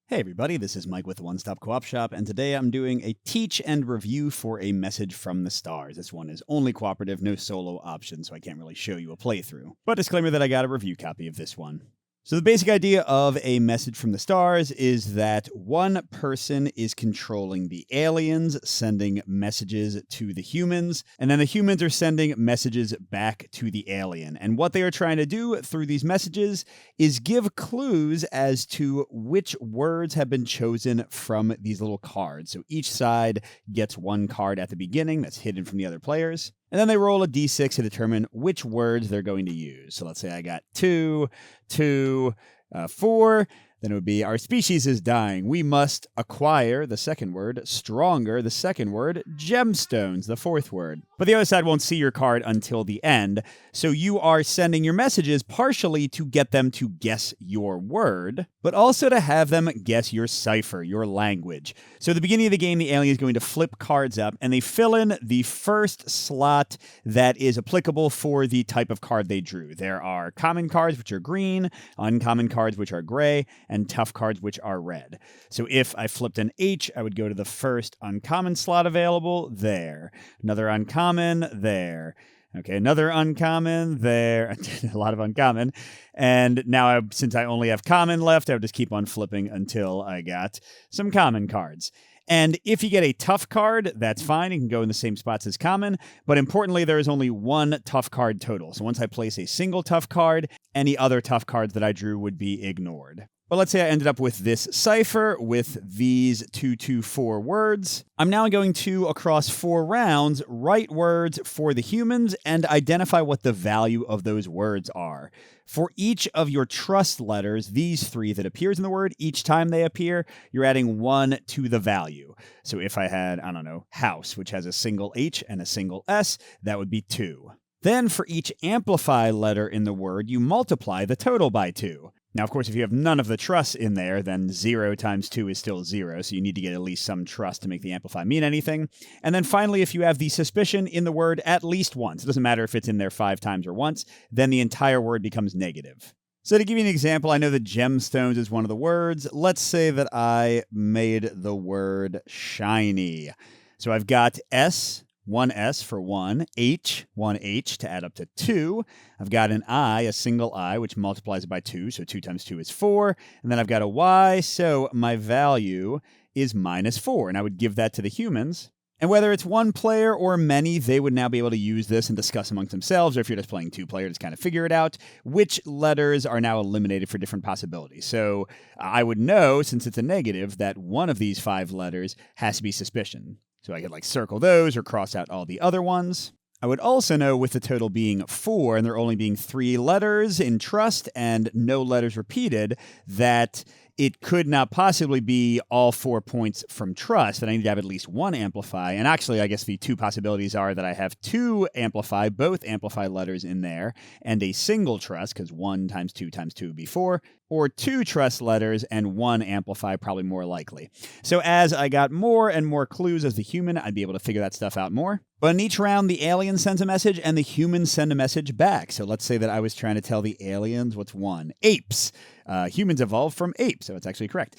Hey everybody, this is Mike with the One Stop Co-op Shop, and today I'm doing a teach and review for a message from the stars. This one is only cooperative, no solo option, so I can't really show you a playthrough. But disclaimer that I got a review copy of this one. So the basic idea of a message from the stars is that one person is controlling the aliens, sending messages to the humans, and then the humans are sending messages back to the alien. And what they are trying to do through these messages is give clues as to which words have been chosen from these little cards. So each side gets one card at the beginning that's hidden from the other players. And then they roll a d6 to determine which words they're going to use. So let's say I got 2, 4. Then it would be, our species is dying. We must acquire, the second word, stronger, the second word, gemstones, the fourth word. But the other side won't see your card until the end. So you are sending your messages partially to get them to guess your word, but also to have them guess your cipher, your language. So at the beginning of the game, the alien is going to flip cards up, and they fill in the first slot that is applicable for the type of card they drew. There are common cards, which are green, uncommon cards, which are gray, and tough cards, which are red. So if I flipped an H, I would go to the first uncommon slot available, there. Another uncommon, there. Okay, another uncommon, there. A lot of uncommon. And now, since I only have common left, I would just keep on flipping until I got some common cards. And if you get a tough card, that's fine. You can go in the same spots as common. But importantly, there is only one tough card total. So once I place a single tough card, any other tough cards that I drew would be ignored. But let's say I ended up with this cipher with these 4 words. I'm now going to, across 4 rounds, write words for the humans and identify what the value of those words are. For each of your trust letters, these 3 that appears in the word, each time they appear, you're adding 1 to the value. So if I had, house, which has a single H and a single S, that would be 2. Then for each amplify letter in the word, you multiply the total by 2. Now, of course, if you have none of the trusts in there, then 0 times 2 is still 0, so you need to get at least some trust to make the amplify mean anything. And then finally, if you have the suspicion in the word at least once, it doesn't matter if it's in there 5 times or once, then the entire word becomes negative. So to give you an example, I know that gemstones is one of the words. Let's say that I made the word shiny. So I've got S, 1 S for 1, H, 1 H to add up to 2. I've got an I, a single I, which multiplies by 2, so 2 times 2 is 4. And then I've got a Y, so my value is -4, and I would give that to the humans. And whether it's one player or many, they would now be able to use this and discuss amongst themselves, or if you're just playing 2 players, kind of figure it out, which letters are now eliminated for different possibilities. So I would know, since it's a negative, that one of these 5 letters has to be suspicion. So I could circle those or cross out all the other ones. I would also know, with the total being 4 and there only being 3 letters in trust and no letters repeated, that it could not possibly be all 4 points from trust, that I need to have at least 1 amplify. And actually, I guess the 2 possibilities are that I have 2 amplify, both amplify letters in there, and a single trust, because 1 times 2 times 2 would be 4, or 2 trust letters and 1 amplify, probably more likely. So as I got more and more clues as the human, I'd be able to figure that stuff out more. But in each round, the alien sends a message and the humans send a message back. So let's say that I was trying to tell the aliens, what's 1? Apes. Humans evolved from apes, so it's actually correct.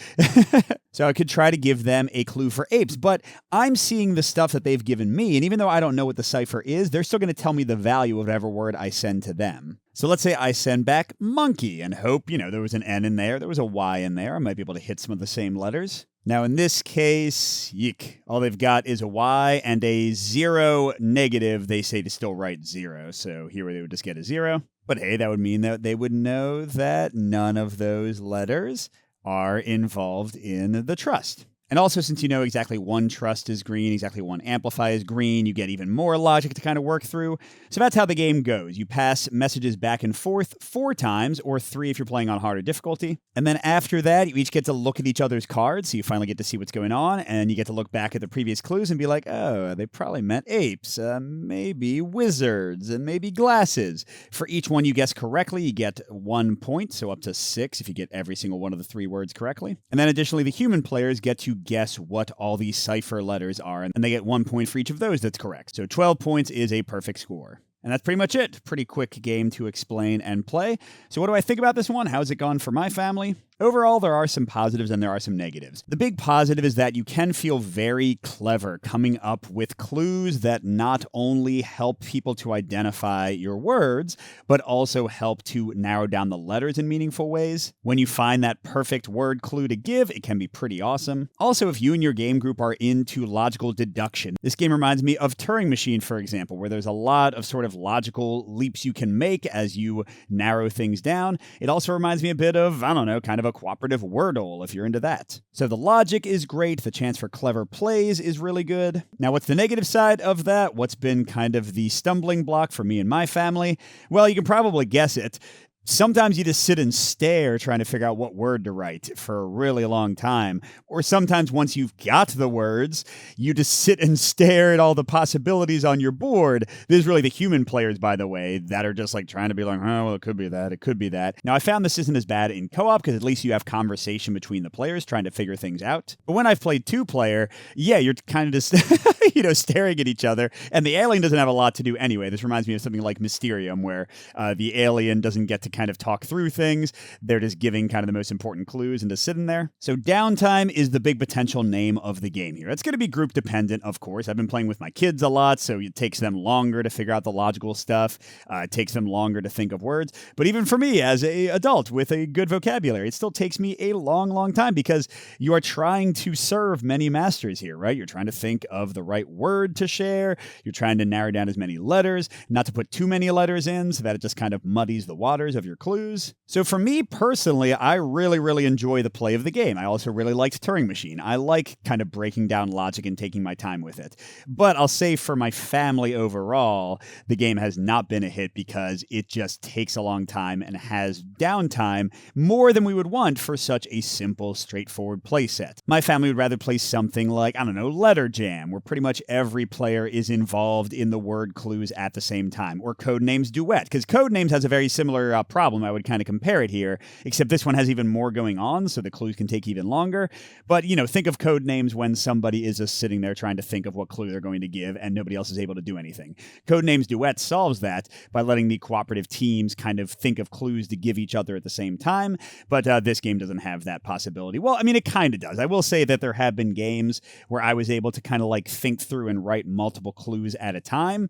So I could try to give them a clue for apes, but I'm seeing the stuff that they've given me, and even though I don't know what the cipher is, they're still going to tell me the value of whatever word I send to them. So let's say I send back monkey and hope, there was an N in there was a Y in there. I might be able to hit some of the same letters. Now, in this case, yeek, all they've got is a Y and a 0 negative. They say to still write 0, so here they would just get a 0. But hey, that would mean that they would know that none of those letters are involved in the trust. And also, since you know exactly 1 trust is green, exactly 1 amplify is green, you get even more logic to kind of work through. So that's how the game goes. You pass messages back and forth 4 times, or 3 if you're playing on harder difficulty. And then after that, you each get to look at each other's cards, so you finally get to see what's going on, and you get to look back at the previous clues and be like, oh, they probably meant apes, maybe wizards, and maybe glasses. For each one you guess correctly, you get 1 point, so up to 6 if you get every single one of the 3 words correctly. And then additionally, the human players get to guess what all these cipher letters are, and they get 1 point for each of those that's correct. So 12 points is a perfect score. And that's pretty much it. Pretty quick game to explain and play. So what do I think about this one? How's it gone for my family? Overall, there are some positives and there are some negatives. The big positive is that you can feel very clever coming up with clues that not only help people to identify your words, but also help to narrow down the letters in meaningful ways. When you find that perfect word clue to give, it can be pretty awesome. Also, if you and your game group are into logical deduction, this game reminds me of Turing Machine, for example, where there's a lot of sort of logical leaps you can make as you narrow things down. It also reminds me a bit of, I don't know, kind of a cooperative Wordle, if you're into that. So the logic is great. The chance for clever plays is really good. Now, what's the negative side of that? What's been kind of the stumbling block for me and my family? Well, you can probably guess it. Sometimes you just sit and stare trying to figure out what word to write for a really long time. Or sometimes once you've got the words, you just sit and stare at all the possibilities on your board. This is really the human players, by the way, that are just like trying to be like, oh, well, it could be that, it could be that. Now, I found this isn't as bad in co-op because at least you have conversation between the players trying to figure things out. But when I've played two-player, yeah, you're kind of just, staring at each other. And the alien doesn't have a lot to do anyway. This reminds me of something like Mysterium, where the alien doesn't get to kind of talk through things. They're just giving kind of the most important clues and just sitting there. So downtime is the big potential name of the game here. It's going to be group dependent, of course. I've been playing with my kids a lot, so it takes them longer to figure out the logical stuff. It takes them longer to think of words. But even for me as an adult with a good vocabulary, it still takes me a long, long time because you are trying to serve many masters here, right? You're trying to think of the right word to share. You're trying to narrow down as many letters, not to put too many letters in so that it just kind of muddies the waters of your clues. So for me personally, I really, really enjoy the play of the game. I also really liked Turing Machine. I like kind of breaking down logic and taking my time with it. But I'll say for my family overall, the game has not been a hit because it just takes a long time and has downtime more than we would want for such a simple, straightforward play set. My family would rather play something like, I don't know, Letter Jam, where pretty much every player is involved in the word clues at the same time, or Codenames Duet, because Codenames has a very similar problem. I would kind of compare it here, except this one has even more going on, so the clues can take even longer. But, think of Codenames when somebody is just sitting there trying to think of what clue they're going to give and nobody else is able to do anything. Codenames Duet solves that by letting the cooperative teams kind of think of clues to give each other at the same time, but this game doesn't have that possibility. Well, I mean, it kind of does. I will say that there have been games where I was able to kind of like think through and write multiple clues at a time,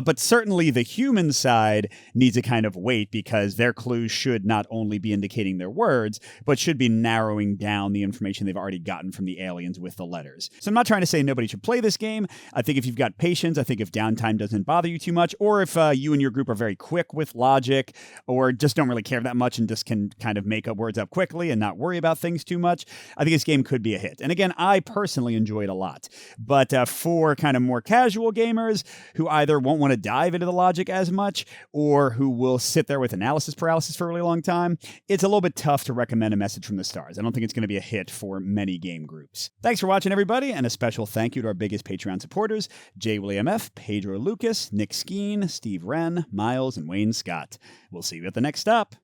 but certainly the human side needs to kind of wait because their clues should not only be indicating their words, but should be narrowing down the information they've already gotten from the aliens with the letters. So I'm not trying to say nobody should play this game. I think if you've got patience, I think if downtime doesn't bother you too much, or if you and your group are very quick with logic, or just don't really care that much and just can kind of make up words up quickly and not worry about things too much, I think this game could be a hit. And again, I personally enjoy it a lot. But for kind of more casual gamers who either won't want to dive into the logic as much, or who will sit there with analysis paralysis for a really long time, it's a little bit tough to recommend A Message from the Stars. I don't think it's going to be a hit for many game groups. Thanks for watching, everybody, and a special thank you to our biggest Patreon supporters, J. William F., Pedro Lucas, Nick Skeen, Steve Wren, Miles, and Wayne Scott. We'll see you at the next stop.